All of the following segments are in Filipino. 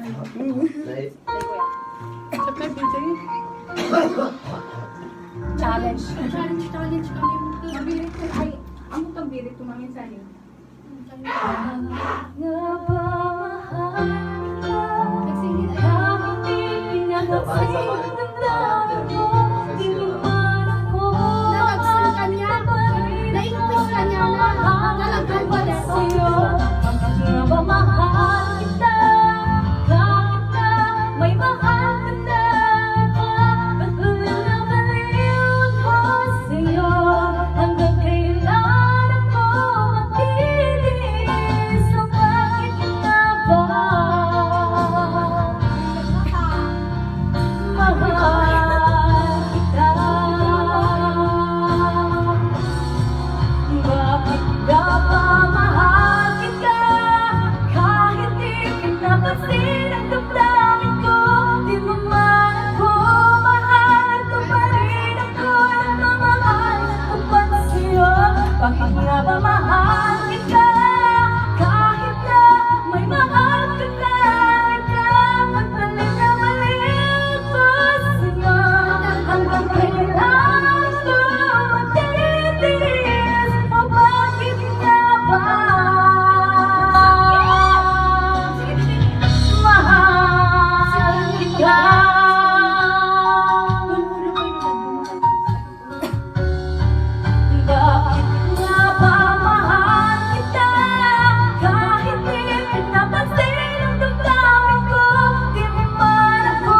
Nice. Saka DJ. Challenge. Challenge kami. Mabili ko. Ay, ang pambili ko mami sa iyo. Nalagsan ka niya. Naimpis ka niya na. Nalagkan ko na sa'yo. Mahal kita, kahit na may mahal ka na patuloy na baliw ko sa'yo hanggang kailan ako magtiis o bakit nga ba mahal kita? Bakit nga ba mahal kita? Kahit di pinapansin ang damdamin ko, di mo man ako mahal, ito pa rin ako nagmamahal ako pa sa'yo. Bakit nga ba mahal kita? Kahit na may mahal ka na, ikaw patuloy na baliw ko sa'yo hanggang kailan ko magtitiis o bakit nga ba mahal kita? Bakit nga ba mahal kita? Kahit di pinapansin ang damdamin ko, di mo man ako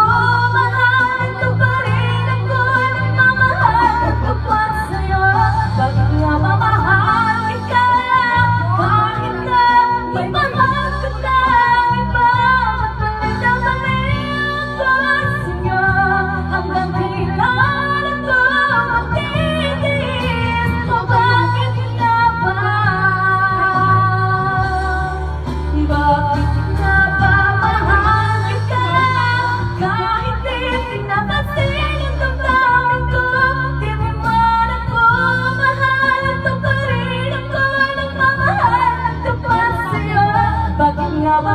mahal, ito pa rin ako nagmamahal ako pa sa'yo. Bakit nga ba mahal kita? Kahit na may mahal ka na iba, patuloy na baliw ko sa'yo hanggang kailan ako magtitiis o bakit nga ba? Bakit nga ba mahal kita? Kahit di pinapansin ang damdamin ko, di mo man ako mahal, ito pa rin ako nagmamahal ako pa sa'yo. Bakit nga ba